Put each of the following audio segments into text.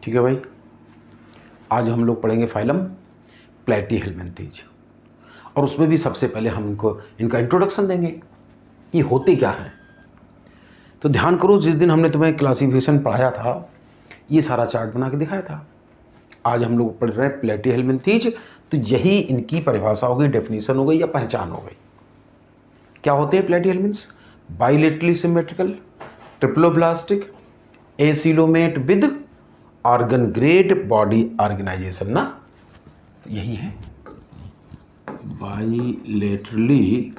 ठीक है भाई, आज हम लोग पढ़ेंगे फाइलम प्लेटीहेल्मिन्थीज और उसमें भी सबसे पहले हम इनका इंट्रोडक्शन देंगे कि होते क्या हैं। तो ध्यान करो, जिस दिन हमने तुम्हें क्लासिफिकेशन पढ़ाया था ये सारा चार्ट बना के दिखाया था। आज हम लोग पढ़ रहे हैं प्लेटीहेल्मिन्थीज, तो यही इनकी परिभाषा हो गई, डेफिनेशन हो गई या पहचान हो गई। क्या होते हैं platyhelminths? Bilaterally symmetrical, triploblastic, acoelomate with organ grade body organisation ना, तो यही है bilaterally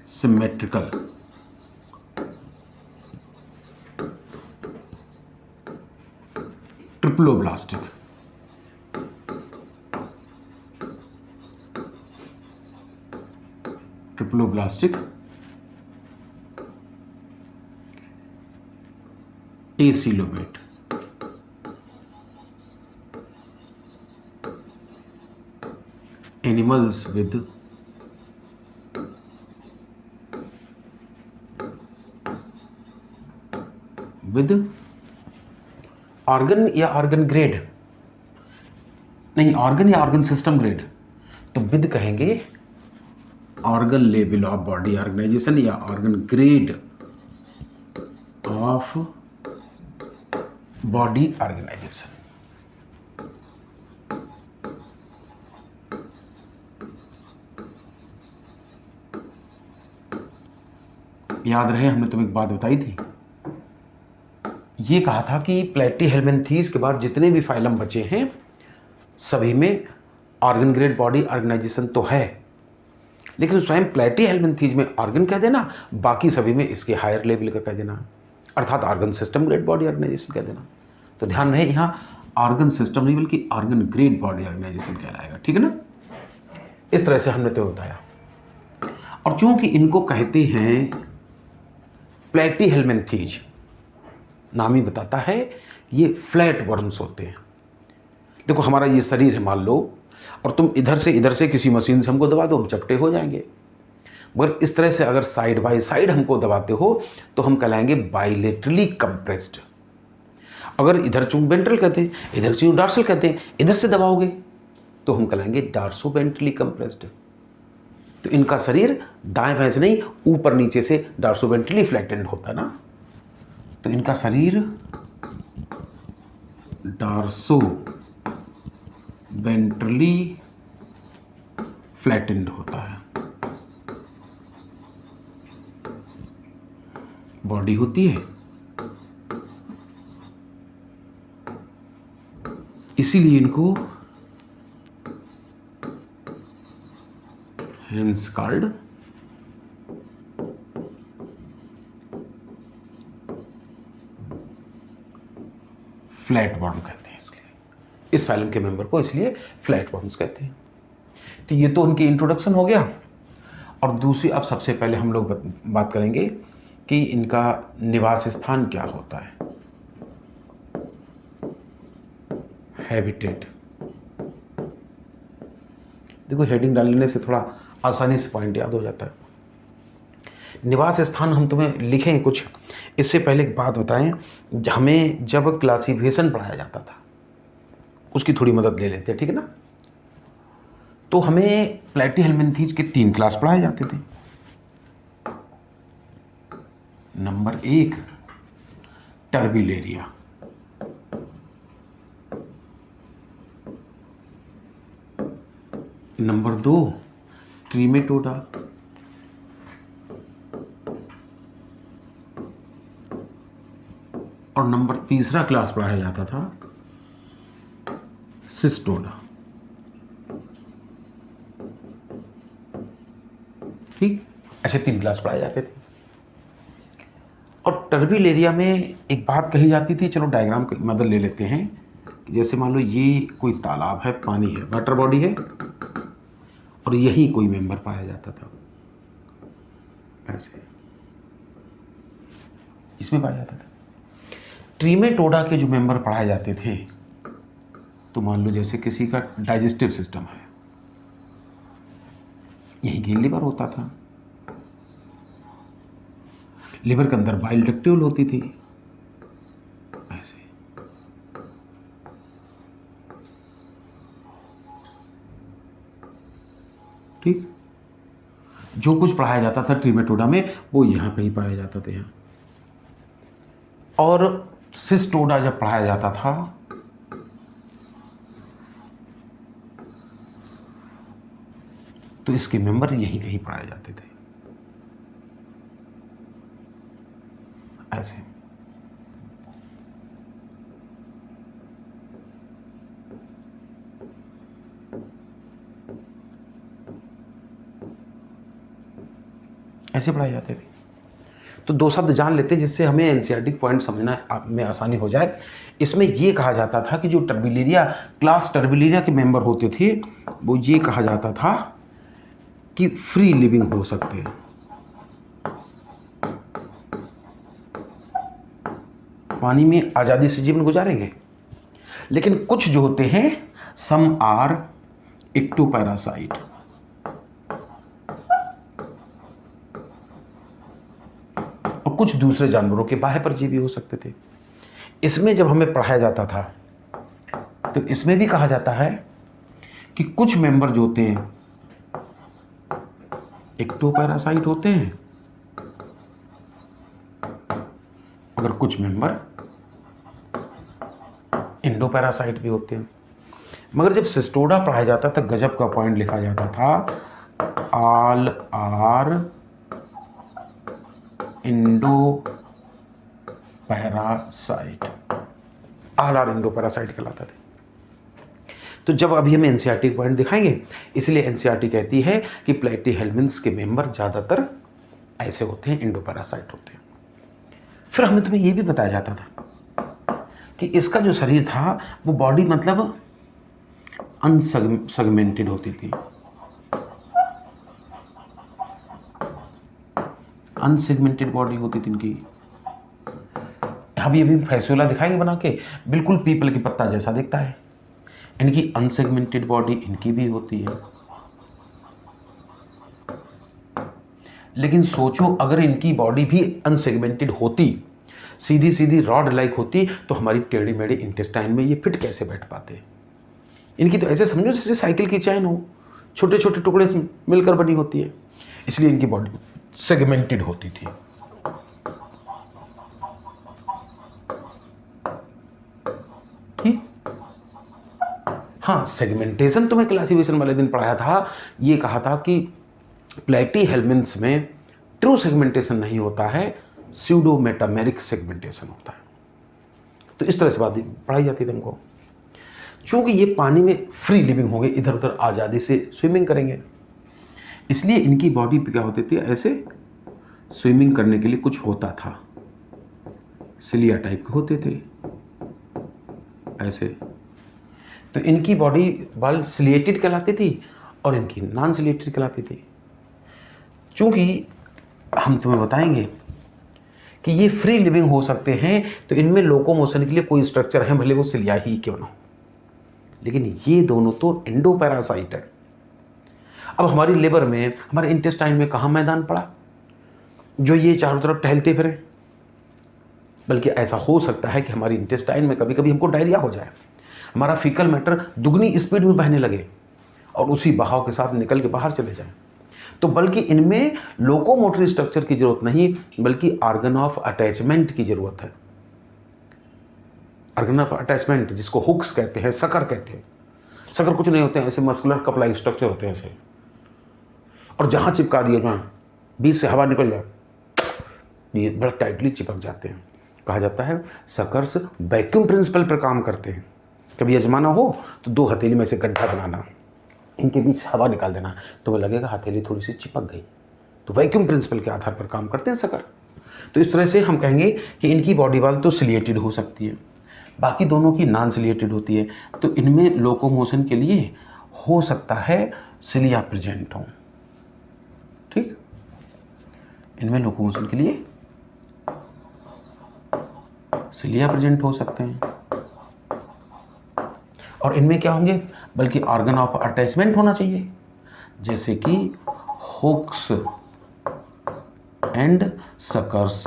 symmetrical, triploblastic, acoelomate, animals with organ या ऑर्गन ग्रेड, नहीं ऑर्गन या ऑर्गन सिस्टम ग्रेड, तो विद कहेंगे organ level of body organisation या organ grade of body organisation. याद रहे हमने तुम्हें एक बात बताई थी, ये कहा था कि प्लेटीहेल्मिन्थीज के बाद जितने भी फाइलम बचे हैं सभी में ऑर्गन ग्रेड बॉडी ऑर्गेनाइजेशन तो है, लेकिन स्वयं प्लेटीहेल्मिन्थीज में ऑर्गन कह देना, बाकी सभी में इसके हायर लेवल का कह देना, अर्थात organ system grade body organisation कह देना। तो ध्यान रहे यहाँ ऑर्गन सिस्टम नहीं बल्कि ऑर्गन ग्रेड बॉडी ऑर्गेनाइजेशन कहलाएगा, ठीक है ना। इस तरह से हमने तो बताया। और चूंकि इनको कहते हैं प्लेटीहेल्मिन्थीज, नाम ही बताता है ये फ्लैट वर्म्स होते हैं। देखो हमारा ये शरीर है मान लो, और तुम इधर से किसी मशीन से हमको दबा दो, हम चपटे हो जाएंगे। मगर इस तरह से अगर साइड बाय साइड हमको दबाते हो तो हम कहलाएंगे बाइलेटरली कंप्रेस्ड। अगर इधर चूं वेंट्रल कहते हैं, इधर से डार्सल कहते हैं, इधर से दबाओगे तो हम कहलाएंगे डार्सोवेंट्रली कंप्रेस्ड। तो इनका शरीर दाएं बाएं से नहीं, ऊपर नीचे से डार्सोवेंट्रली फ्लैटेंड होता है ना, तो इनका शरीर डार्सो वेंट्रली फ्लैटेंड होता है, बॉडी होती है। इसीलिए इनको हेंस कॉल्ड फ्लैट वर्म कहते हैं। इसलिए इस फाइलम के मेंबर को इसलिए फ्लैट वर्म्स कहते हैं। तो ये तो उनकी इंट्रोडक्शन हो गया। और दूसरी, अब सबसे पहले हम लोग बात करेंगे कि इनका निवास स्थान क्या होता है, हैबिटेट। देखो हेडिंग डालने से थोड़ा आसानी से पॉइंट याद हो जाता है। निवास स्थान हम तुम्हें लिखें कुछ, इससे पहले एक बात बताएं, हमें जब क्लासिफिकेशन पढ़ाया जाता था उसकी थोड़ी मदद ले लेते हैं, ठीक है ना। तो हमें प्लेटीहेल्मिन्थीज के 3 क्लास पढ़ाए जाते थे। नंबर 1 टर्बिलेरिया, नंबर 2 ट्रीमेटोडा, और नंबर 3 क्लास पढ़ाया जाता था सिस्टोडा। ठीक, ऐसे 3 क्लास पढ़ाए जाते थे। और टर्बिलेरिया में एक बात कही जाती थी, चलो डायग्राम की मदद ले लेते हैं। जैसे मान लो ये कोई तालाब है, पानी है, वाटर बॉडी है, और यही कोई मेंबर पाया जाता था, ऐसे इसमें पाया जाता था। ट्रीमेटोडा के जो मेंबर पढ़ाए जाते थे, तो मान लो जैसे किसी का डाइजेस्टिव सिस्टम है, यही गेन लीवर होता था। लिवर के अंदर बाइल डक्ट्यूल होती थी ऐसे। ठीक, जो कुछ पढ़ाया जाता था ट्रीमेटोडा में वो यहाँ पे ही पाया जाता था यहाँ। और सिस्टोडा जब पढ़ाया जाता था तो इसके मेंबर यहीं कहीं पढ़ाए जाते थे ऐसे। ऐसे पढ़ाए जाते थे। तो दो शब्द जान लेते हैं जिससे हमें एनसीईआरटी पॉइंट समझना में आसानी हो जाए। इसमें ये कहा जाता था कि जो टर्बिलिरिया क्लास टर्बिलिरिया के मेंबर होते थे वो ये कहा जाता था कि फ्री लिविंग हो सकते हैं, पानी में आज़ादी से जीवन गुजारेंगे। लेकिन कुछ जो होते हैं सम आर इक्टोपैरासाइट, और कुछ दूसरे जानवरों के बाह्य परजीवी हो सकते थे। इसमें जब हमें पढ़ाया जाता था तो इसमें भी कहा जाता है कि कुछ मेंबर जो होते हैं इक्टोपैरासाइट होते हैं, अगर कुछ मेंबर इंडोपैरासाइट भी होते हैं। मगर जब सिस्टोडा पढ़ाया जाता था गजब का पॉइंट लिखा जाता था, ऑल आर इंडोपैरासाइट, ऑल आर इंडोपैरासाइट कहलाता थे। तो जब अभी हम एनसीईआरटी पॉइंट दिखाएंगे, इसलिए एनसीईआरटी कहती है कि प्लेटीहेल्मिन्थ्स के मेंबर ज़्यादातर ऐसे होते हैं, इंडोपैरासाइट होते हैं। फिर हमें तुम्हें यह भी बताया जाता था कि इसका जो शरीर था वो बॉडी मतलब अनसेगमेंटेड होती थी, अनसेगमेंटेड बॉडी होती थी इनकी। अभी फैसुला दिखाएंगे बना के, बिल्कुल पीपल के पत्ता जैसा दिखता है। इनकी अनसेगमेंटेड बॉडी इनकी भी होती है। लेकिन सोचो अगर इनकी बॉडी भी अनसेगमेंटेड होती, सीधी सीधी रॉड लाइक होती, तो हमारी टेढ़ी मेढ़ी इंटेस्टाइन में ये फिट कैसे बैठ पाते। इनकी तो ऐसे समझो जैसे साइकिल की चैन हो, छोटे छोटे टुकड़े मिलकर बनी होती है, इसलिए इनकी बॉडी सेगमेंटेड होती थी। ठीक, हाँ, सेगमेंटेशन तो मैं क्लासिफिकेशन वाले दिन पढ़ाया था। ये कहा था कि प्लेटीहेल्मिन्थ्स में ट्रू सेगमेंटेशन नहीं होता है, स्यूडो मेटामेरिक सेगमेंटेशन होता है। तो इस तरह से बात पढ़ाई जाती थी इनको। चूंकि ये पानी में फ्री लिविंग होंगे, इधर उधर आज़ादी से स्विमिंग करेंगे, इसलिए इनकी बॉडी पे क्या होती थी, ऐसे स्विमिंग करने के लिए कुछ होता था, सिलिया टाइप के होते थे ऐसे। तो इनकी बॉडी बाल सिलिएटेड कहलाती थी और इनकी नॉन सिलिएटेड कहलाती थी। चूंकि हम तुम्हें बताएंगे कि ये फ्री लिविंग हो सकते हैं, तो इनमें लोकोमोशन के लिए कोई स्ट्रक्चर है, भले वो सिलिया ही क्यों ना हो, लेकिन ये दोनों तो इंडोपैरासाइट है। अब हमारी लिवर में, हमारे इंटेस्टाइन में कहाँ मैदान पड़ा जो ये चारों तरफ टहलते फिरें। बल्कि ऐसा हो सकता है कि हमारी इंटेस्टाइन में कभी कभी हमको डायरिया हो जाए, हमारा फीकल मैटर दुगनी स्पीड में बहने लगे और उसी बहाव के साथ निकल के बाहर चले जाए। तो बल्कि इनमें लोकोमोटरी स्ट्रक्चर की जरूरत नहीं, बल्कि ऑर्गन ऑफ अटैचमेंट की जरूरत है। ऑर्गन ऑफ अटैचमेंट जिसको हुक्स कहते हैं, सकर कहते हैं। सकर कुछ नहीं होते हैं, ऐसे मस्कुलर कप लाइक स्ट्रक्चर होते हैं ऐसे, और जहाँ चिपका दिए जहाँ बीच से हवा निकल जाए, ये बड़ा टाइटली चिपक जाते हैं। कहा जाता है सकर्स वैक्यूम प्रिंसिपल पर काम करते हैं। कभी आजमाना हो तो दो हथेली में से गड्ढा बनाना, इनके बीच हवा निकाल देना, तो वह लगेगा हथेली थोड़ी सी चिपक गई। तो वैक्यूम प्रिंसिपल के आधार पर काम करते हैं सकर। तो इस तरह से हम कहेंगे कि इनकी बॉडी वाल तो सिलिएटेड हो सकती है, बाकी दोनों की नॉन सिलिएटेड होती है। तो इनमें लोकोमोशन के लिए हो सकता है सिलिया प्रेजेंट हो। ठीक, इनमें लोकोमोशन के लिए सिलिया प्रेजेंट हो सकते हैं, और इनमें क्या होंगे, बल्कि ऑर्गन ऑफ अटैचमेंट होना चाहिए, जैसे कि हुक्स एंड सकर्स।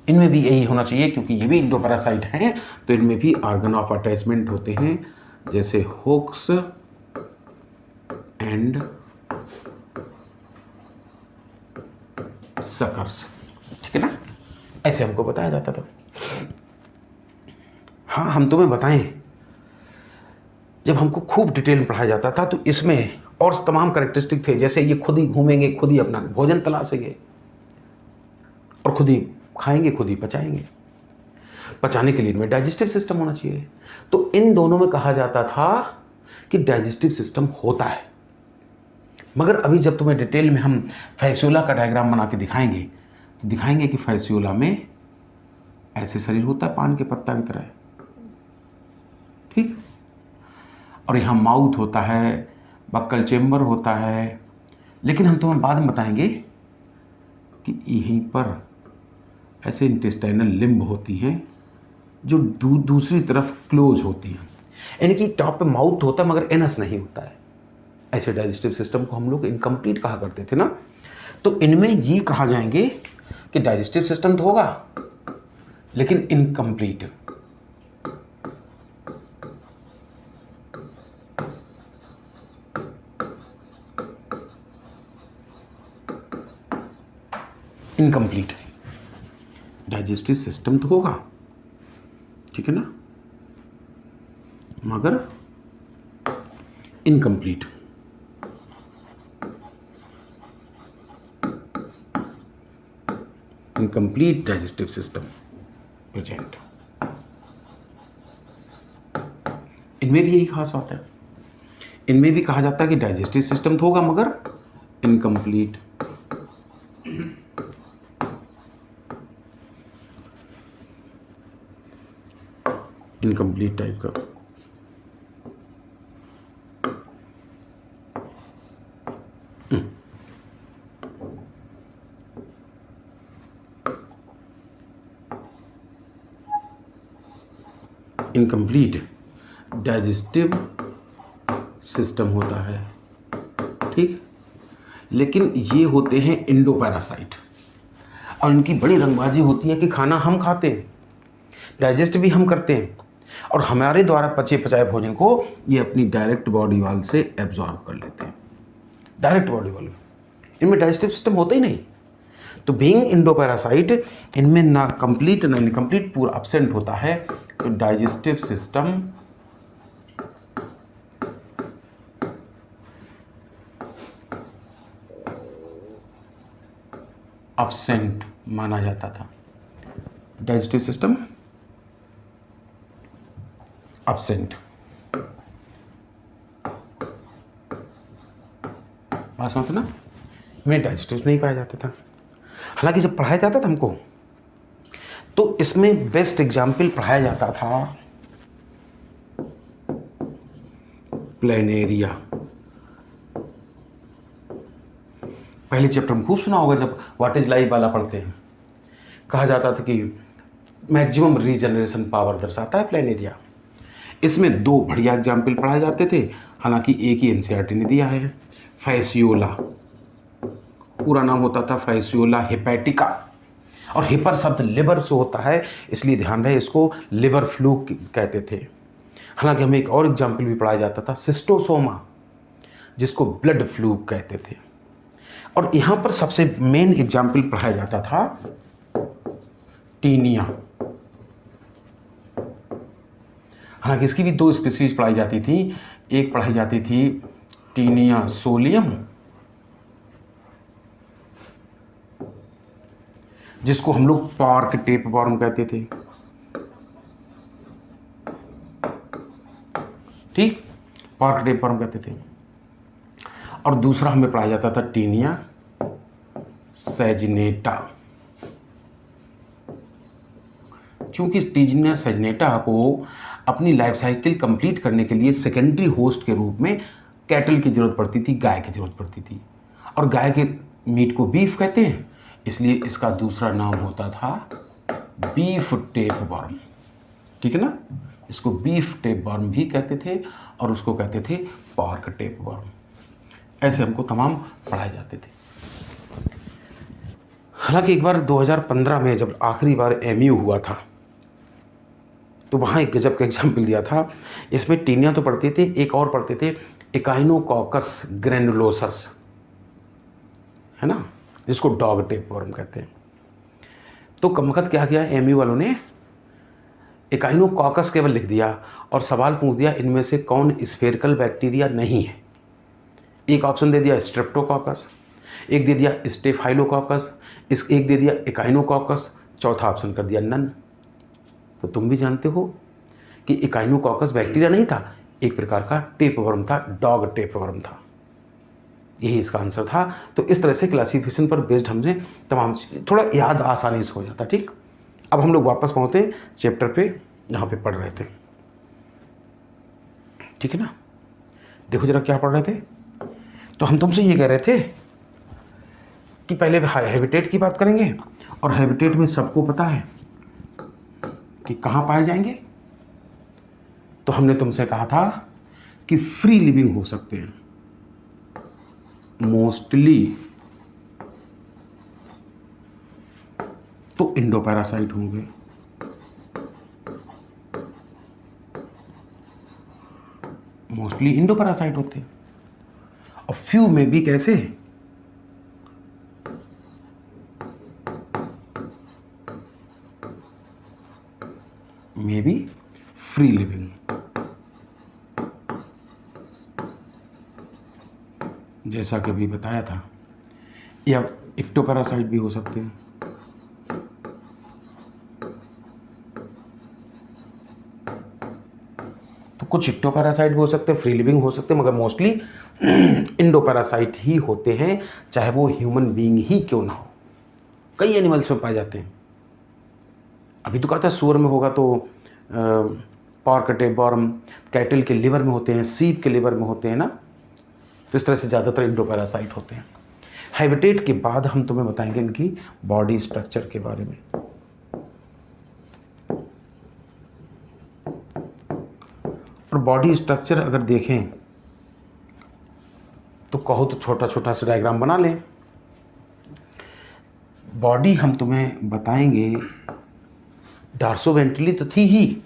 इनमें भी यही होना चाहिए क्योंकि ये भी इंडोपैरासाइट हैं, तो इनमें भी ऑर्गन ऑफ अटैचमेंट होते हैं, जैसे हुक्स एंड सकर्स। ठीक है ना, ऐसे हमको बताया जाता था। हाँ, हम तुम्हें बताएं, जब हमको खूब डिटेल में पढ़ाया जाता था तो इसमें और तमाम कैरेक्टरिस्टिक थे, जैसे ये खुद ही घूमेंगे, खुद ही अपना भोजन तलाशेंगे और खुद ही खाएंगे, खुद ही पचाएंगे। पचाने के लिए इनमें डाइजेस्टिव सिस्टम होना चाहिए। तो इन दोनों में कहा जाता था कि डाइजेस्टिव सिस्टम होता है। मगर अभी जब तुम्हें डिटेल में हम फैसियोला का डायग्राम बना के दिखाएंगे तो दिखाएंगे कि फैसियोला में ऐसे शरीर होता है पान के पत्ता की तरह, ठीक, और यहाँ माउथ होता है, बक्कल चेम्बर होता है। लेकिन हम तुम्हें बाद में बताएंगे कि यहीं पर ऐसे इंटेस्टाइनल लिम्ब होती हैं जो दूसरी तरफ क्लोज होती हैं, यानी कि टॉप पे माउथ होता है मगर एनस नहीं होता है। ऐसे डाइजेस्टिव सिस्टम को हम लोग इनकम्प्लीट कहा करते थे ना। तो इनमें ये कहा जाएंगे कि डाइजेस्टिव सिस्टम तो होगा लेकिन इनकम्प्लीट। इनकम्प्लीट डाइजेस्टिव सिस्टम तो होगा, ठीक है ना, मगर incomplete. Incomplete digestive system present. इनमें भी यही खास बात है, इनमें भी कहा जाता है कि डाइजेस्टिव सिस्टम तो होगा मगर इनकम्प्लीट। इनकम्प्लीट टाइप का। इनकम्प्लीट डाइजेस्टिव सिस्टम होता है, ठीक। लेकिन ये होते हैं इंडोपैरासाइट और इनकी बड़ी रंगबाजी होती है कि खाना हम खाते हैं, डाइजेस्ट भी हम करते हैं और हमारे द्वारा पचे पचाए भोजन को ये अपनी डायरेक्ट बॉडी वाल से एब्जॉर्ब कर लेते हैं। डायरेक्ट बॉडी वाल, इनमें डाइजेस्टिव सिस्टम होता ही नहीं। तो बीइंग इंडोपैरासाइट इनमें ना कंप्लीट ना इनकम्प्लीट, पूरा एब्सेंट होता है। तो डाइजेस्टिव सिस्टम एब्सेंट माना जाता था। Digestive system absent. बात समझते ना, इनमें डाइजेस्टिव नहीं पाया जाता था। हालांकि जब पढ़ाया जाता था हमको तो इसमें बेस्ट एग्जाम्पल पढ़ाया जाता था प्लेनेरिया। पहले चैप्टर में खूब सुना होगा जब व्हाट इज लाइफ वाला पढ़ते हैं, कहा जाता था कि मैक्सिमम रीजनरेशन पावर दर्शाता है प्लेनेरिया। इसमें दो बढ़िया एग्जाम्पल पढ़ाए जाते थे, हालांकि एक ही एनसीईआरटी ने दिया है। फैसियोला, पूरा नाम होता था फैसियोला हेपेटिका, और हिपर शब्द लिवर से होता है इसलिए ध्यान रहे इसको लिवर फ्लूक कहते थे। हालांकि हमें एक और एग्जाम्पल भी पढ़ाया जाता था सिस्टोसोमा, जिसको ब्लड फ्लूक कहते थे। और यहाँ पर सबसे मेन एग्जाम्पल पढ़ाया जाता था टीनिया। हालांकि इसकी भी दो स्पीसीज पढ़ाई जाती थी, एक पढ़ाई जाती थी टीनिया सोलियम, जिसको हम लोग पार्क टेप वर्म कहते थे, ठीक, पार्क टेप वर्म कहते थे। और दूसरा हमें पढ़ाया जाता था टीनिया सैजिनेटा। क्योंकि टीनिया सैजिनेटा को अपनी लाइफ साइकिल कंप्लीट करने के लिए सेकेंडरी होस्ट के रूप में कैटल की जरूरत पड़ती थी, गाय की जरूरत पड़ती थी, और गाय के मीट को बीफ कहते हैं, इसलिए इसका दूसरा नाम होता था बीफ टेप वर्म, ठीक है ना। इसको बीफ टेप वर्म भी कहते थे और उसको कहते थे पार्क टेप वर्म। ऐसे हमको तमाम पढ़ाए जाते थे। हालांकि एक बार 2015 में जब आखिरी बार एमयू हुआ था तो वहाँ एक गजब का एग्जाम्पल दिया था। इसमें टीनिया तो पढ़ते थे, एक और पढ़ते थे एकाइनोकॉकस ग्रैनुलोसस, है ना, जिसको डॉग टेप वर्म कहते हैं। तो कमकत क्या किया एमयू वालों ने, एकाइनोकॉकस केवल लिख दिया और सवाल पूछ दिया इनमें से कौन स्फेरिकल बैक्टीरिया नहीं है। एक ऑप्शन दे दिया स्ट्रेप्टोकॉकस, एक दे दिया स्टेफाइलोकॉकस, एक दे दिया एकाइनोकॉकस, चौथा ऑप्शन कर दिया नन। तो तुम भी जानते हो कि एकाइनोकॉकस बैक्टीरिया नहीं था, एक प्रकार का टेप वर्म था, डॉग टेप वर्म था। यही इसका आंसर था। तो इस तरह से क्लासिफिकेशन पर बेस्ड हमने तमाम थोड़ा याद आसानी से हो जाता। ठीक, अब हम लोग वापस पहुँचते चैप्टर पे जहाँ पे पढ़ रहे थे। ठीक है ना, देखो जरा क्या पढ़ रहे थे। तो हम तुमसे ये कह रहे थे कि पहले हैबिटेट की बात करेंगे, और हैबिटेट में सबको पता है कि कहाँ पाए जाएंगे। तो हमने तुमसे कहा था कि फ्री लिविंग हो सकते हैं, मोस्टली तो इंडोपैरासाइट होंगे, मोस्टली इंडोपैरासाइट होते हैं, और फ्यू में भी कैसे, मे बी फ्री लिविंग, जैसा कि अभी बताया था, या इक्टोपैरासाइट भी हो सकते हैं। तो कुछ इक्टोपैरासाइट हो सकते हैं, फ्री लिविंग हो सकते हैं, मगर मोस्टली इंडोपैरासाइट ही होते हैं, चाहे वो ह्यूमन बीइंग ही क्यों ना हो। कई एनिमल्स में पाए जाते हैं। अभी तो कहता है सुअर में होगा तो पॉर्क टेप वर्म, कैटल के लिवर में होते हैं, सीप के लिवर में होते हैं ना। तो इस तरह से ज़्यादातर इंडोपैरासाइट होते हैं। हैबिटेट के बाद हम तुम्हें बताएंगे इनकी बॉडी स्ट्रक्चर के बारे में। और बॉडी स्ट्रक्चर अगर देखें तो कहो तो छोटा छोटा सा डायग्राम बना लें। बॉडी हम तुम्हें बताएंगे, डॉर्सोवेंट्रली तो थी ही,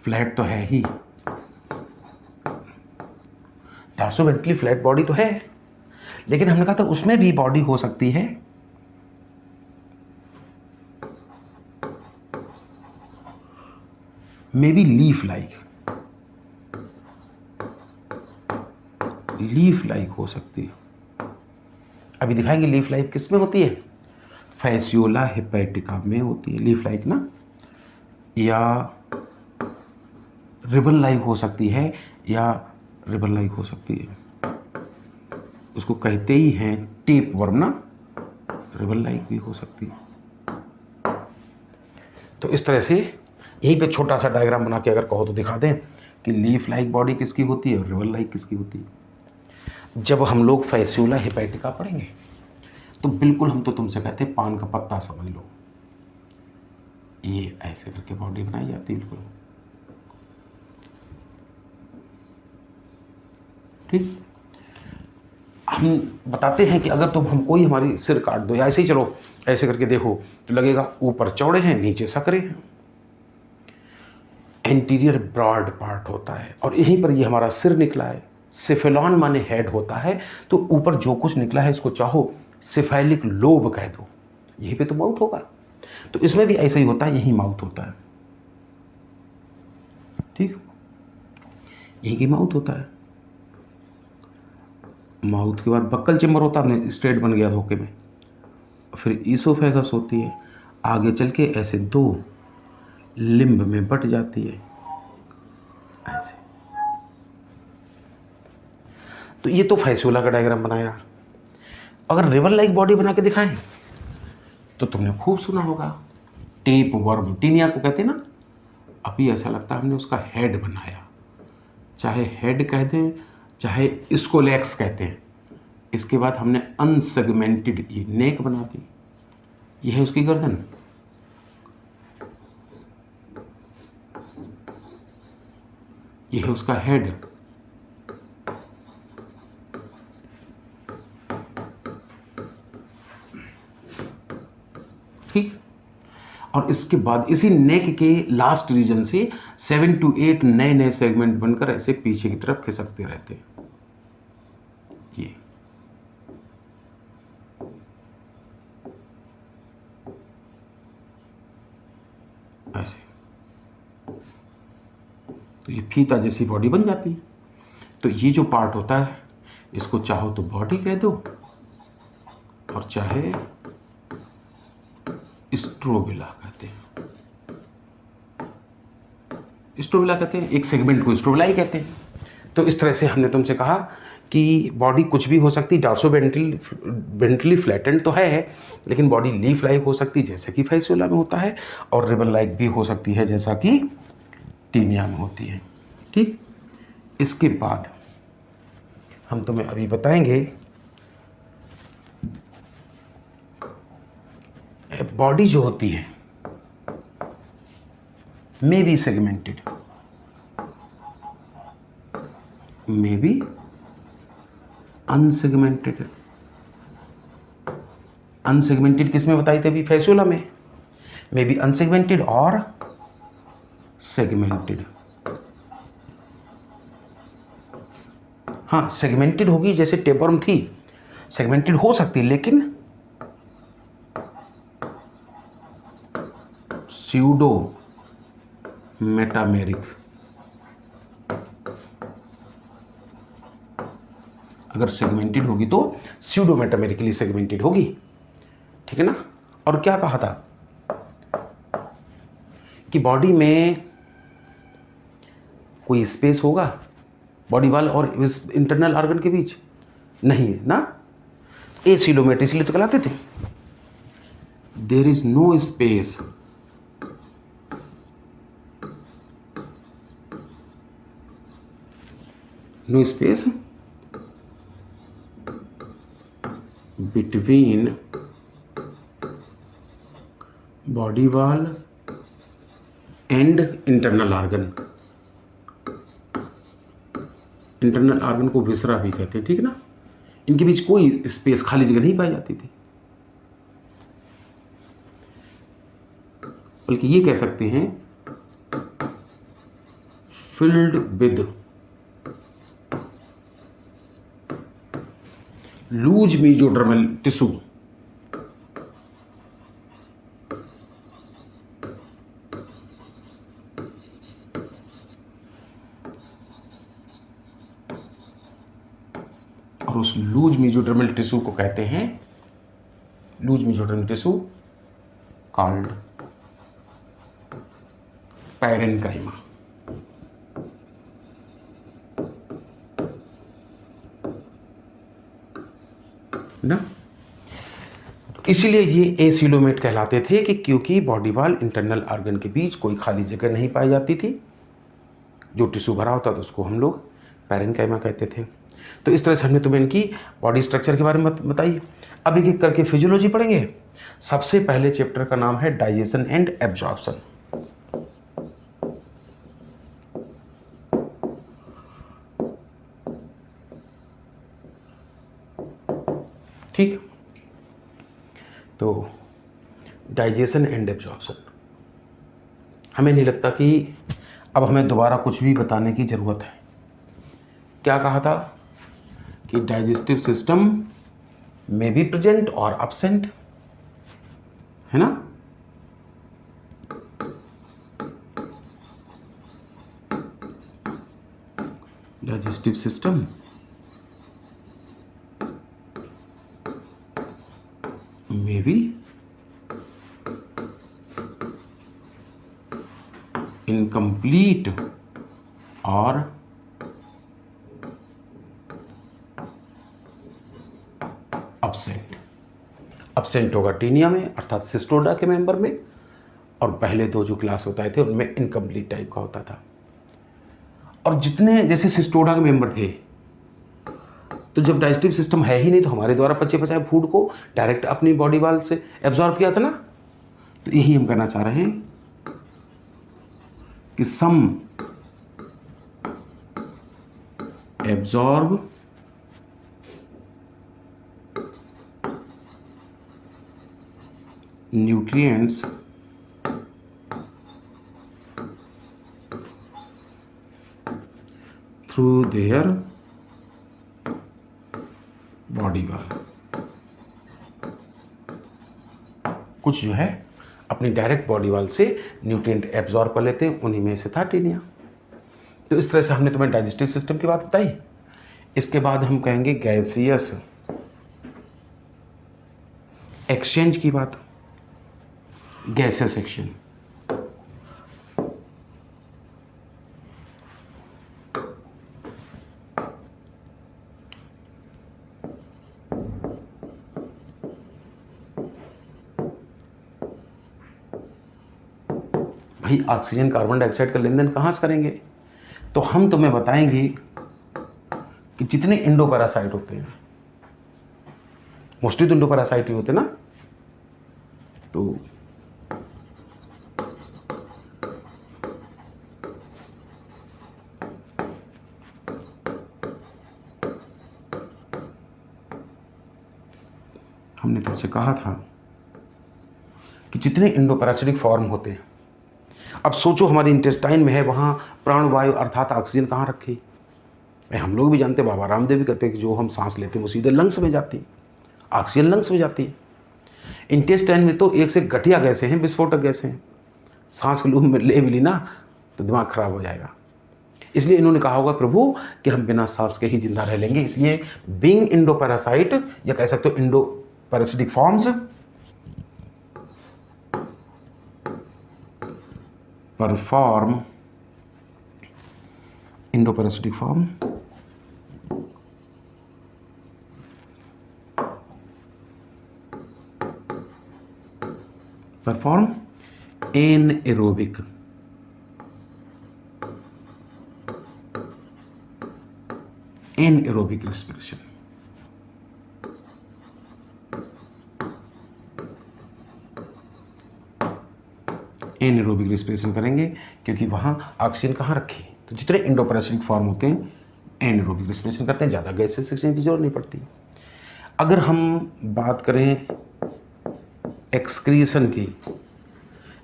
फ्लैट तो है ही, डॉर्सोवेंट्रली फ्लैट बॉडी तो है, लेकिन हमने कहा था उसमें भी बॉडी हो सकती है मे बी लीफ लाइक हो सकती है। अभी दिखाएंगे लीफ लाइक किस में होती है, फैसियोला हेपेटिका में होती है लीफ लाइक ना, या रिबन लाइक हो सकती है, या रिबन लाइक हो सकती है, उसको कहते ही हैं टेप वर्म ना, रिबन लाइक भी हो सकती है। तो इस तरह से यहीं पे छोटा सा डायग्राम बना के अगर कहो तो दिखा दें कि लीफ लाइक बॉडी किसकी होती है और रिबन लाइक किसकी होती है। जब हम लोग फैसियोला हेपेटिका पढ़ेंगे तो बिल्कुल हम तो तुमसे कहते हैं पान का पत्ता समझ लो, ये ऐसे करके बॉडी बनाई जाती है बिल्कुल। ठीक, हम बताते हैं कि अगर तुम हम कोई हमारी सिर काट दो या ऐसे ही चलो ऐसे करके देखो तो लगेगा ऊपर चौड़े हैं नीचे सकरे हैं। एंटीरियर ब्रॉड पार्ट होता है और यहीं पर ये हमारा सिर निकला है। सिफेलॉन माने हेड होता है, तो ऊपर जो कुछ निकला है इसको चाहो सिफेलिक लोब कह दो, यहीं पे तो माउथ होगा। तो इसमें भी ऐसा ही होता है, यही माउथ होता है। ठीक, यही की माउथ होता है। माउथ के बाद बक्कल चेम्बर होता है, स्ट्रेट बन गया धोखे में, फिर ईसोफेगस होती है, आगे चल के ऐसे दो लिम्ब में बट जाती है ऐसे। तो ये तो फैसियोला का डायग्राम बनाया। अगर रिबन लाइक बॉडी बना के दिखाएं तो तुमने खूब सुना होगा टेप वर्म, टीनिया को कहते हैं ना। अभी ऐसा लगता है हमने उसका हेड बनाया, चाहे हेड कह दें चाहे स्कोलेक्स कहते हैं। इसके बाद हमने अनसेगमेंटेड ये नेक बना दी, यह है उसकी गर्दन। ये है उसका हेड, ठीक। और इसके बाद इसी नेक के लास्ट रीजन से 7 to 8 नए नए सेगमेंट बनकर ऐसे पीछे की तरफ खिसकते रहते हैं। ये ऐसे, तो ये फीता जैसी बॉडी बन जाती है। तो ये जो पार्ट होता है इसको चाहो तो बॉडी कह दो और चाहे स्ट्रोबिला कहते हैं। स्ट्रोबिला कहते हैं, एक सेगमेंट को स्ट्रोबिला ही कहते हैं। तो इस तरह से हमने तुमसे कहा कि बॉडी कुछ भी हो सकती, डार्सो वेंट्रली फ्लैटेंड तो है, लेकिन बॉडी लीफ लाइक हो सकती जैसे कि फैसियोला में होता है, और रिबन लाइक भी हो सकती है जैसा कि टीनिया में होती है, ठीक। इसके बाद हम तुम्हें अभी बताएंगे बॉडी जो होती है may be segmented, may be unsegmented. Unsegmented किस में बताई थी अभी? फैसियोला में। मे बी अनसेगमेंटेड और सेगमेंटेड। हाँ, सेगमेंटेड होगी जैसे टेपवर्म थी, सेगमेंटेड हो सकती है, लेकिन स्यूडो मेटामेरिक। अगर सेगमेंटेड होगी तो स्यूडो मेटामेरिकली सेगमेंटेड होगी, ठीक है ना। और क्या कहा था कि बॉडी में कोई स्पेस होगा बॉडी वाल और इस इंटरनल ऑर्गन के बीच? नहीं है ना, एसिलोमेट इसलिए तो कहलाते थे। There is no space between body wall and internal organ। Internal organ को विसरा भी कहते हैं, ठीक है ना। इनके बीच कोई स्पेस, खाली जगह नहीं पाई जाती थी, बल्कि ये कह सकते हैं filled with loose mesodermal tissue. और उस लूज मेसोडर्मल टिश्यू को कहते हैं, loose mesodermal tissue called parenchyma ना। इसीलिए ये एसिलोमेट कहलाते थे कि क्योंकि बॉडी वॉल इंटरनल ऑर्गन के बीच कोई खाली जगह नहीं पाई जाती थी, जो टिश्यू भरा होता था उसको हम लोग पैरेन्काइमा कहते थे। तो इस तरह से हमने तुम्हें इनकी बॉडी स्ट्रक्चर के बारे में बताई। अब एक एक करके फिजियोलॉजी पढ़ेंगे। सबसे पहले चैप्टर का नाम है डाइजेशन एंड एब्जॉर्प्शन। ठीक, तो डाइजेशन एंड एब्जॉर्प्शन, हमें नहीं लगता कि अब हमें दोबारा कुछ भी बताने की ज़रूरत है। क्या कहा था कि डाइजेस्टिव सिस्टम में बी प्रेजेंट और एब्सेंट, है ना। डाइजेस्टिव सिस्टम में बी इनकम्प्लीट और एब्सेंट होगा टीनिया में, अर्थात सिस्टोडा के मेंबर में, और पहले दो जो क्लास होता थे उनमें इनकम्प्लीट टाइप का होता था। और जितने जैसे सिस्टोडा के मेंबर थे, तो जब डाइजेस्टिव सिस्टम है ही नहीं तो हमारे द्वारा पचे पचाए फूड को डायरेक्ट अपनी बॉडी वाल से एब्जॉर्ब किया था ना। तो यही हम कहना चाह रहे हैं कि some absorb nutrients through their body wall। कुछ जो है अपनी डायरेक्ट बॉडी वॉल से न्यूट्रिएंट एब्जॉर्ब कर लेते हैं, उन्हीं में से था टीनिया। तो इस तरह से हमने तुम्हें डाइजेस्टिव सिस्टम की बात बताई। इसके बाद हम कहेंगे गैसियस एक्सचेंज की बात। गैसियस एक्सचेंज भाई ऑक्सीजन कार्बन डाइऑक्साइड का लेन देन कहाँ से करेंगे? तो हम तुम्हें बताएंगे कि जितने इंडोपैरासाइट होते हैं, मोस्टली तो इंडोपैरासाइट ही होते हैं ना, तो हमने तुमसे कहा था कि जितने इंडोपैरासिटिक फॉर्म होते हैं, अब सोचो हमारे इंटेस्टाइन में है, वहाँ प्राणवायु अर्थात ऑक्सीजन कहाँ रखी? भाई हम लोग भी जानते, बाबा रामदेव भी कहते हैं कि जो हम सांस लेते हैं वो सीधे लंग्स में जाती है, ऑक्सीजन लंग्स में जाती है। इंटेस्टाइन में तो एक से घटिया गैसें हैं, विस्फोटक गैसें हैं, सांस के लूप में ले भी ली ना तो दिमाग खराब हो जाएगा। इसलिए इन्होंने कहा होगा प्रभु कि हम बिना सांस के ही जिंदा रह लेंगे। इसलिए बीइंग इंडोपैरासाइट, या कह सकते हो endoparasitic forms perform endoparasitic form perform anaerobic respiration. Anaerobic respiration करेंगे क्योंकि वहाँ ऑक्सीजन कहाँ रखी है। तो जितने इंडोपैरासिटिक फॉर्म होते हैं एनएरोबिक रेस्पिरेशन करते हैं, ज़्यादा गैसेस एक्सचेंज की जरूरत नहीं पड़ती। अगर हम बात करें एक्सक्रीशन की,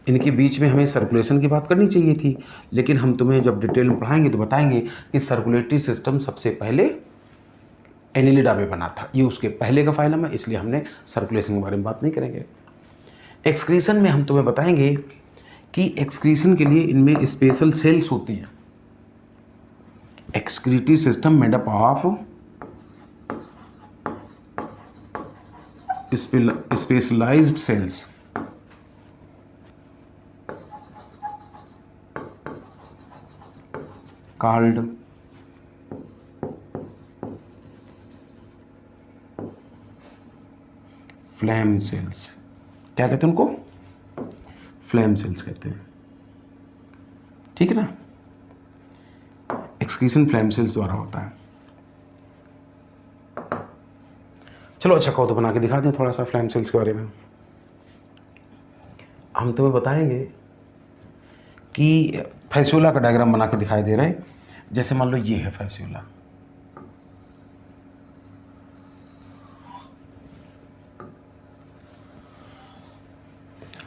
इनके बीच में हमें सर्कुलेशन की बात करनी चाहिए थी, लेकिन हम तुम्हें जब डिटेल में पढ़ाएंगे तो बताएंगे कि सर्कुलेटरी सिस्टम सबसे पहले एनिलिडा में बना था, ये उसके पहले का फाइलम है, इसलिए हमने सर्कुलेशन के बारे में बात नहीं करेंगे। एक्सक्रीशन में हम तुम्हें बताएंगे कि एक्सक्रीशन के लिए इनमें स्पेशल सेल्स होती हैं। Excretory system made up of specialised cells called flame cells. क्या कहते हैं उनको? फ्लैम सेल्स कहते हैं, ठीक है ना। एक्सक्रीशन फ्लैम सेल्स द्वारा होता है। चलो अच्छा कहो तो बना के दिखा दें थोड़ा सा फ्लैम सेल्स के बारे में। हम तुम्हें बताएंगे कि फैसियोला का डायग्राम बना के दिखाई दे रहा है। जैसे मान लो ये है फैसियोला,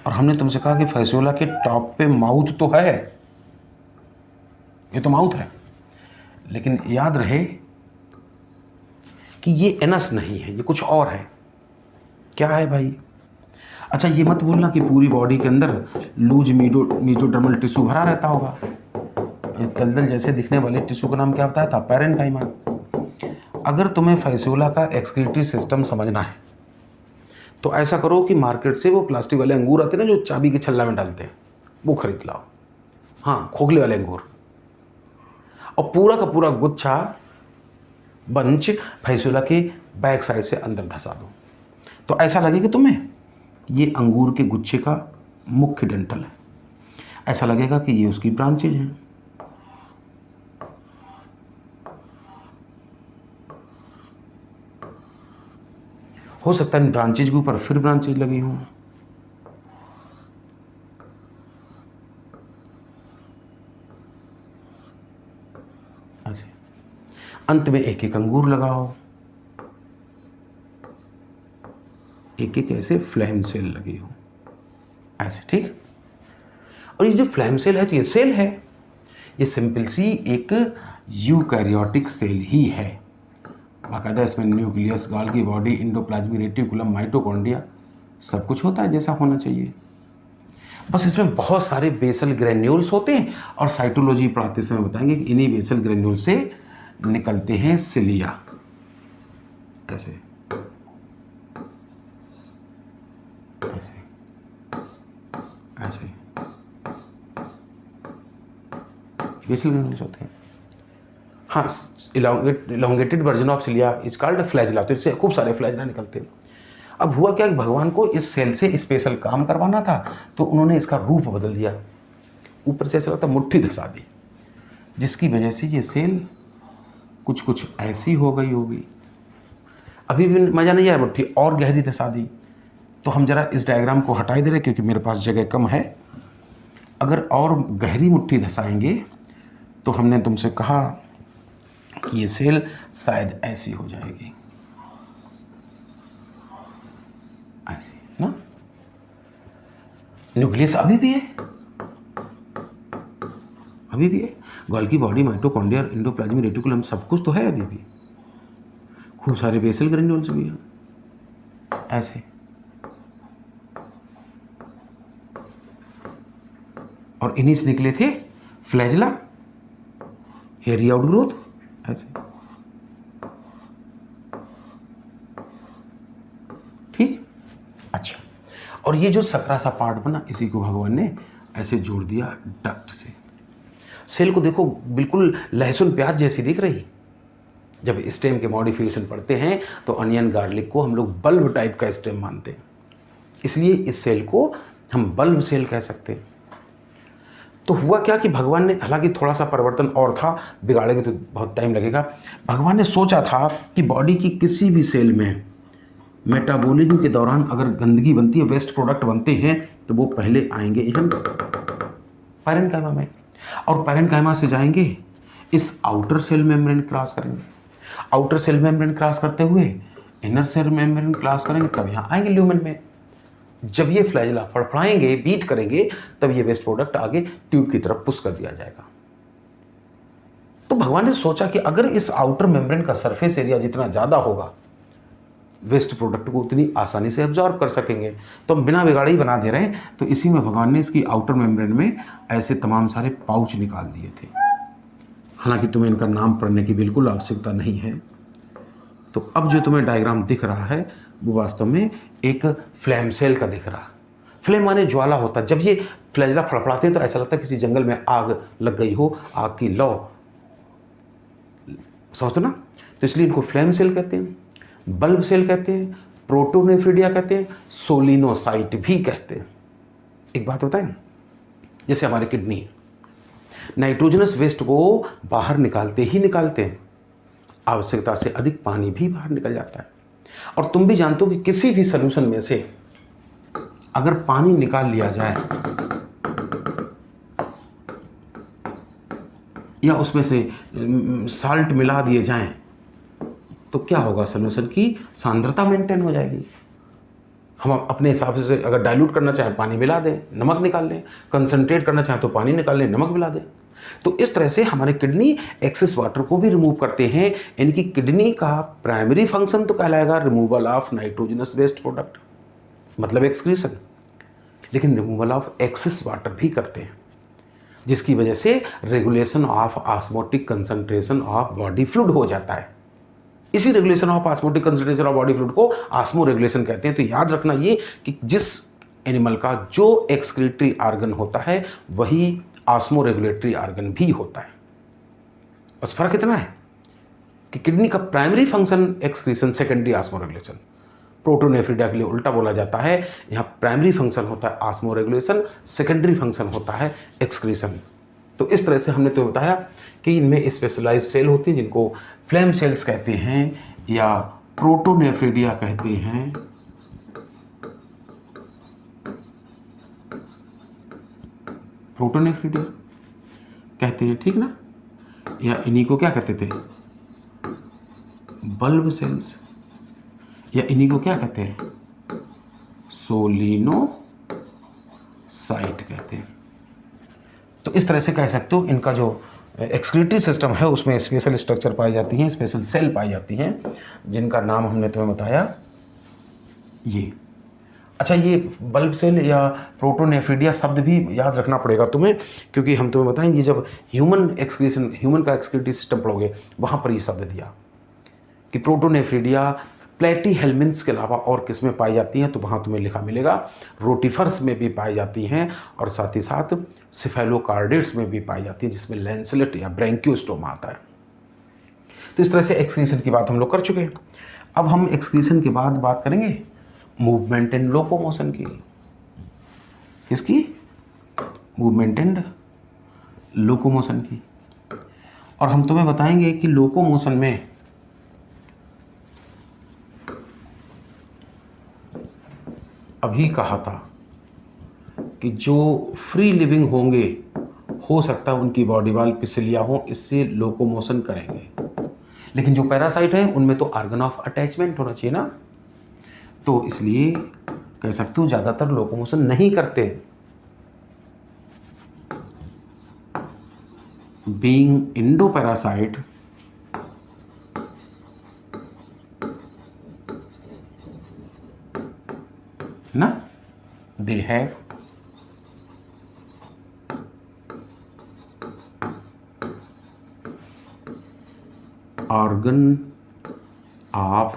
और हमने तुमसे कहा कि फैसियोला के टॉप पे माउथ तो है, ये तो माउथ है, लेकिन याद रहे कि ये एनस नहीं है, ये कुछ और है। क्या है भाई? अच्छा ये मत भूलना कि पूरी बॉडी के अंदर लूज मीजोडर्मल टिश्यू भरा रहता होगा। इस दलदल जैसे दिखने वाले टिश्यू का नाम क्या बताया था? पैरेन्काइमा। अगर तुम्हें फैसियोला का एक्सक्रीटरी सिस्टम समझना है तो ऐसा करो कि मार्केट से वो प्लास्टिक वाले अंगूर आते हैं ना, जो चाबी के छल्ला में डालते हैं, वो खरीद लाओ। हाँ, खोखले वाले अंगूर, और पूरा का पूरा गुच्छा बंच फैसियोला के बैक साइड से अंदर धंसा दो, तो ऐसा लगेगा तुम्हें ये अंगूर के गुच्छे का मुख्य डंठल है। ऐसा लगेगा कि ये उसकी ब्रांचेज हैं। हो सकता है इन ब्रांचेज के ऊपर फिर ब्रांचेज लगी हों। ऐसे अंत में एक एक अंगूर लगाओ, एक एक ऐसे फ्लैम सेल लगी हो ऐसे, ठीक। और ये जो फ्लैम सेल है तो ये सेल है, ये सिंपल सी एक यूकैरियोटिक सेल ही है। बाकायदा इसमें nucleus, Golgi body, endoplasmic reticulum, mitochondria सब कुछ होता है जैसा होना चाहिए। बस इसमें बहुत सारे बेसल ग्रेन्यूल्स होते हैं और साइटोलॉजी पढ़ाते समय बताएंगे कि इन्हीं बेसल ग्रेन्यूल से निकलते हैं सिलिया ऐसे ऐसे ऐसे बेसल ग्रेन्यूल्स होते हैं। हाँ, elongated version of cilia is called flagella, तो इससे खूब सारे फ्लैजिला निकलते हैं। अब हुआ क्या कि भगवान को इस सेल से स्पेशल काम करवाना था, तो उन्होंने इसका रूप बदल दिया, ऊपर से ऐसा लगता मुट्ठी धसा दी, जिसकी वजह से ये सेल कुछ कुछ ऐसी हो गई होगी। अभी भी मज़ा नहीं आया, मुट्ठी और गहरी धसा दी। तो हम जरा इस डायग्राम को हटा दे रहे क्योंकि मेरे पास जगह कम है। अगर और गहरी मुट्ठी धसाएंगे तो हमने तुमसे कहा कि ये सेल शायद ऐसी हो जाएगी, ऐसे ना। न्यूक्लियस अभी भी है, अभी भी है। Golgi body, mitochondria, endoplasmic reticulum सब कुछ तो है अभी भी। खूब सारे बेसल ग्रेन्यूल्स भी हैं ऐसे। और इन्हीं से निकले थे फ्लैजिला, हेयरी आउटग्रोथ ऐसे, ठीक। अच्छा, और ये जो सकरा सा पार्ट बना, इसी को भगवान ने ऐसे जोड़ दिया डक्ट से। सेल को देखो बिल्कुल लहसुन प्याज जैसी दिख रही। जब स्टेम के मॉडिफिकेशन पढ़ते हैं तो अनियन गार्लिक को हम लोग बल्ब टाइप का स्टेम मानते हैं, इसलिए इस सेल को हम बल्ब सेल कह सकते हैं। तो हुआ क्या कि भगवान ने, हालांकि थोड़ा सा परिवर्तन और था, बिगाड़ेंगे तो बहुत टाइम लगेगा। भगवान ने सोचा था कि बॉडी की किसी भी सेल में मेटाबॉलिज्म के दौरान अगर गंदगी बनती है, वेस्ट प्रोडक्ट बनते हैं, तो वो पहले आएंगे यहाँ पैरेन्काइमा में, और पैरेन्काइमा से जाएंगे इस आउटर सेल मेम्ब्रेन क्रॉस करेंगे, आउटर सेल मेम्ब्रेन क्रॉस करते हुए इनर सेल मेम्ब्रेन क्रॉस करेंगे, तब यहाँ आएंगे ल्यूमेन में। जब ये फ्लैजिला फड़फड़ाएंगे, बीट करेंगे, तब ये वेस्ट प्रोडक्ट आगे ट्यूब की तरफ पुश कर दिया जाएगा। तो भगवान ने सोचा कि अगर इस आउटर मेम्ब्रेन का सरफेस एरिया जितना ज़्यादा होगा, वेस्ट प्रोडक्ट को उतनी आसानी से एब्जॉर्ब कर सकेंगे। तो हम बिना बिगाड़े ही बना दे रहे हैं। तो इसी में भगवान ने इसकी आउटर मेम्ब्रेन में ऐसे तमाम सारे पाउच निकाल दिए थे। हालांकि तुम्हें इनका नाम पढ़ने की बिल्कुल आवश्यकता नहीं है। तो अब जो तुम्हें डायग्राम दिख रहा है वो वास्तव में एक फ्लैम सेल का दिख रहा। फ्लेम माने ज्वाला होता है। जब ये फ्लैजिला फड़फड़ाते हैं तो ऐसा लगता है किसी जंगल में आग लग गई हो, आग की लौ, समझते ना। तो इसलिए इनको फ्लेम सेल कहते हैं, बल्ब सेल कहते हैं, प्रोटोनेफ्रिडिया कहते हैं, सोलिनोसाइट भी कहते हैं। एक बात बताएं, जैसे हमारी किडनी नाइट्रोजनस वेस्ट को बाहर निकालते ही निकालते हैं, आवश्यकता से अधिक पानी भी बाहर निकल जाता है। और तुम भी जानते हो कि किसी भी सॉल्यूशन में से अगर पानी निकाल लिया जाए या उसमें से साल्ट मिला दिए जाएं, तो क्या होगा, सॉल्यूशन की सांद्रता मेंटेन हो जाएगी। हम अपने हिसाब से अगर डाइल्यूट करना चाहें पानी मिला दें, नमक निकाल लें, कंसंट्रेट करना चाहें तो पानी निकाल लें, नमक मिला दें। तो इस तरह से हमारे किडनी एक्सेस वाटर को भी रिमूव करते हैं। इनकी किडनी का प्राइमरी फंक्शन तो कहलाएगा removal of nitrogenous waste product, मतलब एक्सक्रीशन, लेकिन रिमूवल ऑफ एक्सेस वाटर भी करते हैं, जिसकी वजह से regulation of osmotic concentration of body fluid हो जाता है। इसी regulation of osmotic concentration of body fluid को ऑस्मो रेगुलेशन कहते हैं। तो याद रखना ये कि जिस एनिमल का जो एक्सक्रीटरी ऑर्गन होता है वही ऑस्मो रेगुलेटरी ऑर्गन भी होता है। बस फर्क इतना है कि किडनी का primary function excretion, secondary osmo regulation. Protonephridia के लिए उल्टा बोला जाता है, यहाँ प्राइमरी फंक्शन होता है ऑस्मो रेगुलेशन, सेकेंडरी फंक्शन होता है एक्सक्रीशन। तो इस तरह से हमने तो बताया कि इनमें स्पेशलाइज सेल होती हैं जिनको फ्लेम सेल्स कहते हैं या प्रोटोनेफ्रिडिया कहते हैं। प्रोटोनेफ्रिडिया कहते हैं, ठीक ना। या इन्हीं को क्या कहते थे, बल्ब सेल्स, या इन्हीं को क्या कहते हैं, सोलिनोसाइट कहते हैं। तो इस तरह से कह सकते हो इनका जो एक्सक्रीटरी सिस्टम है उसमें स्पेशल स्ट्रक्चर पाई जाती हैं, स्पेशल सेल पाई जाती हैं, जिनका नाम हमने तुम्हें बताया ये। अच्छा, ये बल्ब सेल या प्रोटोनेफ्रिडिया शब्द भी याद रखना पड़ेगा तुम्हें, क्योंकि हम तुम्हें बताएंगे जब ह्यूमन का एक्सक्रीटरी सिस्टम पढ़ोगे वहाँ पर ये शब्द दिया कि प्रोटोनेफ्रिडिया प्लेटीहेल्मिन्थ्स के अलावा और किस में पाई जाती हैं, तो वहाँ तुम्हें लिखा मिलेगा रोटिफर्स में भी पाई जाती हैं, और साथ ही साथ सिफेलोकार्डेट्स में भी पाई जाती है, जिसमें लैंसलेट या ब्रैंकियोस्टोमा आता है। तो इस तरह से एक्सक्रीशन की बात हम लोग कर चुके हैं। अब हम एक्सक्रीशन के बाद बात करेंगे मूवमेंट एंड लोकोमोशन की। किसकी? मूवमेंट एंड लोकोमोशन की। और हम तुम्हें बताएंगे कि लोकोमोशन में अभी कहा था कि जो फ्री लिविंग होंगे हो सकता है उनकी बॉडी वाल पिसलिया हो, इससे लोकोमोशन करेंगे। लेकिन जो पैरासाइट है उनमें तो ऑर्गन ऑफ अटैचमेंट होना चाहिए ना, तो इसलिए कह सकते हो ज़्यादातर लोकोमोशन नहीं करते। बीइंग इंडोपैरासाइट ना, they have organ of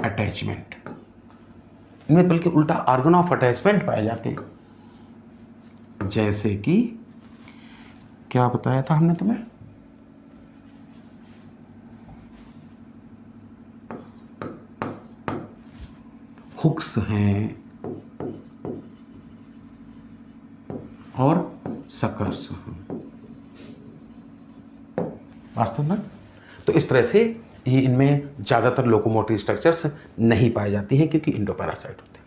attachment। इनमें बल्कि उल्टा ऑर्गन ऑफ अटैचमेंट पाए जाते हैं, जैसे कि क्या बताया था हमने तुम्हें, हुक्स हैं और सकर्स हैं, वास्तव में। तो इस तरह से ये इनमें ज़्यादातर लोकोमोटिव स्ट्रक्चर्स नहीं पाई जाती हैं क्योंकि इंडोपैरासाइट होते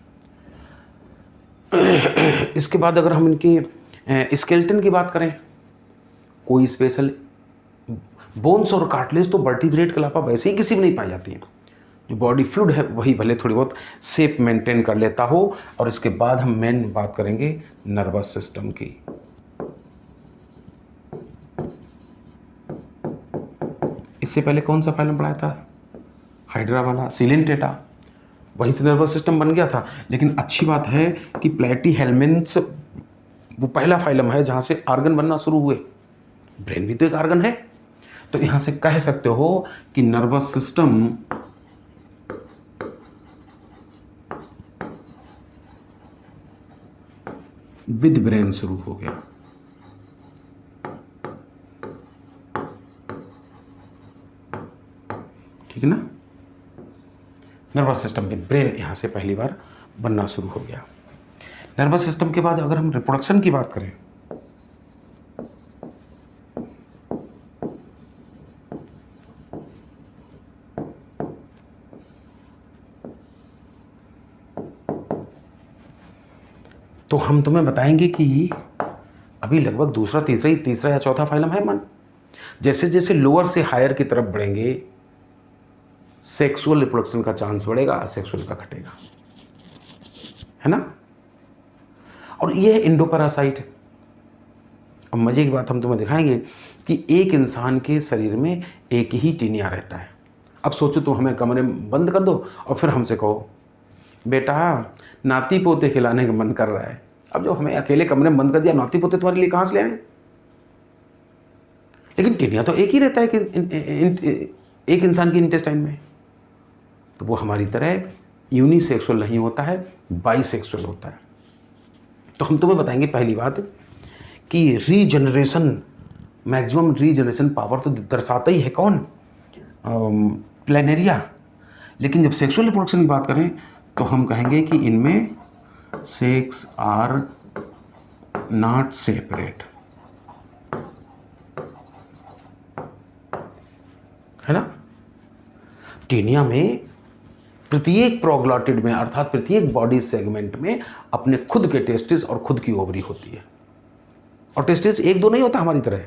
हैं। इसके बाद अगर हम इनके स्केलेटन की बात करें, कोई स्पेशल बोन्स और कार्टिलेज तो वर्टिब्रेट के अलावा वैसे ही किसी में नहीं पाई जाती हैं। जो बॉडी फ्लूइड है वही भले थोड़ी बहुत शेप मेंटेन कर लेता हो। और इसके बाद हम मेन बात करेंगे नर्वस सिस्टम की। इससे पहले कौन सा फाइलम पढ़ाया था? हाइड्रा वाला, सिलेंटेटा, वहीं से नर्वस सिस्टम बन गया था। लेकिन अच्छी बात है कि प्लेटीहेल्मिन्थ्स वो पहला फाइलम है जहाँ से आर्गन बनना शुरू हुए। ब्रेन भी तो एक आर्गन है, तो यहाँ से कह सकते हो कि नर्वस सिस्टम विद ब्रेन शुरू हो गया। ठीक है ना, नर्वस सिस्टम विद ब्रेन यहाँ से पहली बार बनना शुरू हो गया। नर्वस सिस्टम के बाद अगर हम रिप्रोडक्शन की बात करें, तो हम तुम्हें बताएंगे कि अभी लगभग दूसरा तीसरा या चौथा फाइलम है मन। जैसे जैसे लोअर से हायर की तरफ बढ़ेंगे सेक्सुअल रिप्रोडक्शन का चांस बढ़ेगा, असेक्सुअल का घटेगा, है ना। और ये है इंडोपैरासाइट। अब मजे की बात हम तुम्हें दिखाएंगे कि एक इंसान के शरीर में एक ही टीनिया रहता है। अब सोचो तुम हमें कमरे में बंद कर दो और फिर हमसे कहो बेटा नाती पोते खिलाने का मन कर रहा है। अब जो हमें अकेले कमरे में बंद कर दिया, नाती पोते तुम्हारे लिए कहाँ से ले आए? लेकिन टीनिया तो एक ही रहता है कि एक इंसान की इंटेस्टाइन में। तो वो हमारी तरह यूनिसेक्सुअल नहीं होता है, बाइसेक्सुअल होता है। तो हम तुम्हें बताएंगे पहली बात कि रीजनरेशन, मैक्सिमम रीजनरेशन पावर तो दर्शाता ही है कौन? प्लेनेरिया। लेकिन जब सेक्सुअल रिप्रोडक्शन की बात करें तो हम कहेंगे कि इनमें सेक्स आर नॉट सेपरेट, है ना। टीनिया में प्रत्येक प्रोग्लॉटिड में अर्थात प्रत्येक बॉडी सेगमेंट में अपने खुद के टेस्टिस और खुद की ओवरी होती है। और टेस्टिस एक दो नहीं होता हमारी तरह,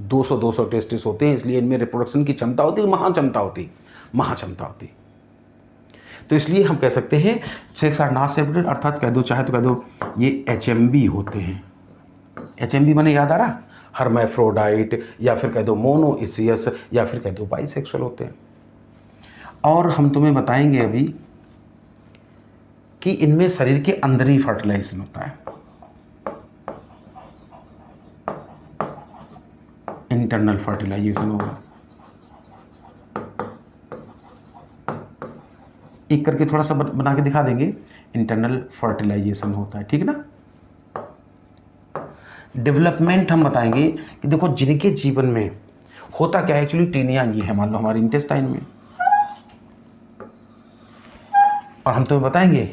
200 टेस्टिस होते हैं, इसलिए इनमें रिप्रोडक्शन की क्षमता होती है, महाक्षमता होती। तो इसलिए हम कह सकते हैं सेक्स आर नॉट सेपरेटेड, अर्थात कह दो, चाहे तो कह दो ये HMB होते हैं। HMB माने याद आ रहा, हर्मैफ्रोडाइट, या फिर कह दो मोनोइसियस, या फिर कह दो बाइसेक्सुअल होते हैं। और हम तुम्हें बताएंगे अभी कि इनमें शरीर के अंदर ही फर्टिलाइजेशन होता है, इंटरनल फर्टिलाइजेशन होगा। एक करके थोड़ा सा बना के दिखा देंगे, इंटरनल फर्टिलाइजेशन होता है, ठीक है ना। डेवलपमेंट हम बताएंगे कि देखो जिनके जीवन में होता क्या है, एक्चुअली टीनिया ये है, मान लो हमारे इंटेस्टाइन में, और हम तुम्हें बताएंगे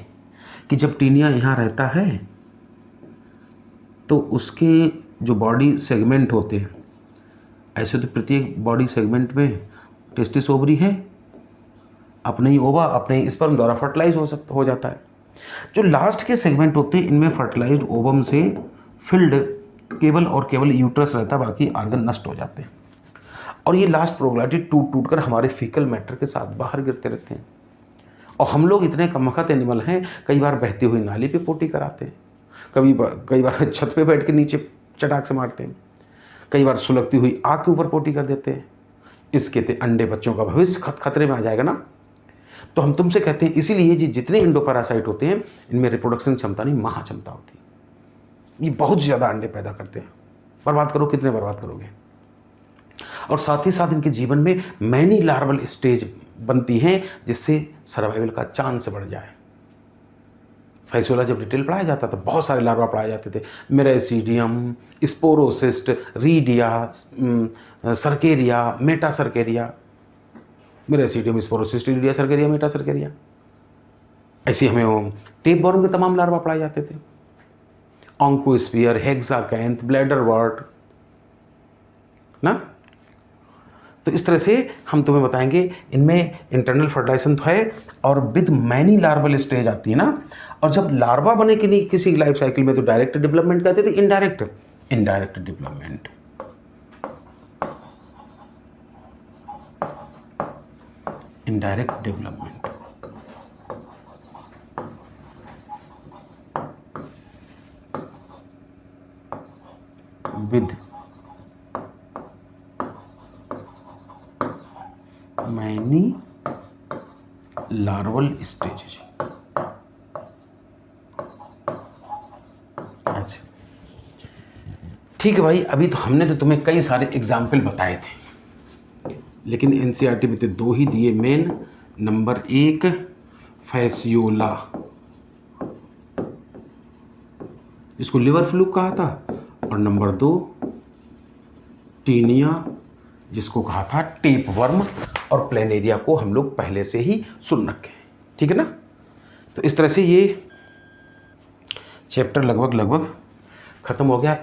कि जब टीनिया यहाँ रहता है तो उसके जो बॉडी सेगमेंट होते हैं, ऐसे तो प्रत्येक बॉडी सेगमेंट में टेस्टिस ओवरी है, अपने ही ओवा अपने ही स्पर्म द्वारा फर्टिलाइज हो जाता है। जो लास्ट के सेगमेंट होते हैं इनमें फर्टिलाइज्ड ओवम से फिल्ड केवल यूट्रस रहता है, बाकी आर्गन नष्ट हो जाते हैं। और ये लास्ट प्रोग्लैटिड टूट कर हमारे फीकल मैटर के साथ बाहर गिरते रहते हैं। और हम लोग इतने कमबख्त एनिमल हैं, कई बार बहती हुई नाली पे पोटी कराते हैं, कई बार छत पे बैठ के नीचे चटाक से मारते हैं, कई बार सुलगती हुई आग के ऊपर पोटी कर देते हैं। इसके अंडे बच्चों का भविष्य खतरे में आ जाएगा ना। तो हम तुमसे कहते हैं इसीलिए ये जितने एंडोपैरासाइट होते हैं इनमें रिप्रोडक्शन क्षमता नहीं, महाक्षमता होती है। ये बहुत ज़्यादा अंडे पैदा करते हैं, बर्बाद करो कितने बर्बाद करोगे। और साथ ही साथ इनके जीवन में मैनी लार्वल स्टेज बनती हैं, जिससे सर्वाइवल का चांस बढ़ जाए। फैसियोला जब डिटेल पढ़ाया जाता था बहुत सारे लार्वा पढ़ाए जाते थे, miracidium, sporocyst, redia, cercaria, metacercaria, miracidium, sporocyst, redia, cercaria, metacercaria. ऐसे हमें वो टेप बॉर्म के तमाम लार्वा पढ़ाए जाते थे, ऑन्कोस्फियर, हेक्साकैंथ, ब्लैडर वर्ट ना। तो इस तरह से हम तुम्हें बताएंगे इनमें इंटरनल फर्टिलाइजेशन तो है और विद मैनी लार्वल स्टेज आती है ना। और जब लार्वा बने कि नहीं किसी लाइफ साइकिल में तो डायरेक्ट डेवलपमेंट कहते थे, indirect development. Indirect development with many larval stages. अच्छा ठीक है भाई, अभी तो हमने तो तुम्हें कई सारे एग्जाम्पल बताए थे, लेकिन एनसीईआरटी में तो 2 ही दिए मेन। नंबर 1 फैसियोला, जिसको लिवर फ्लूक कहा था, और नंबर 2 टीनिया, जिसको कहा था टेप वर्म, और प्लेनेरिया को हम लोग पहले से ही सुन रखे हैं, ठीक है ना। तो इस तरह से ये चैप्टर लगभग खत्म हो गया।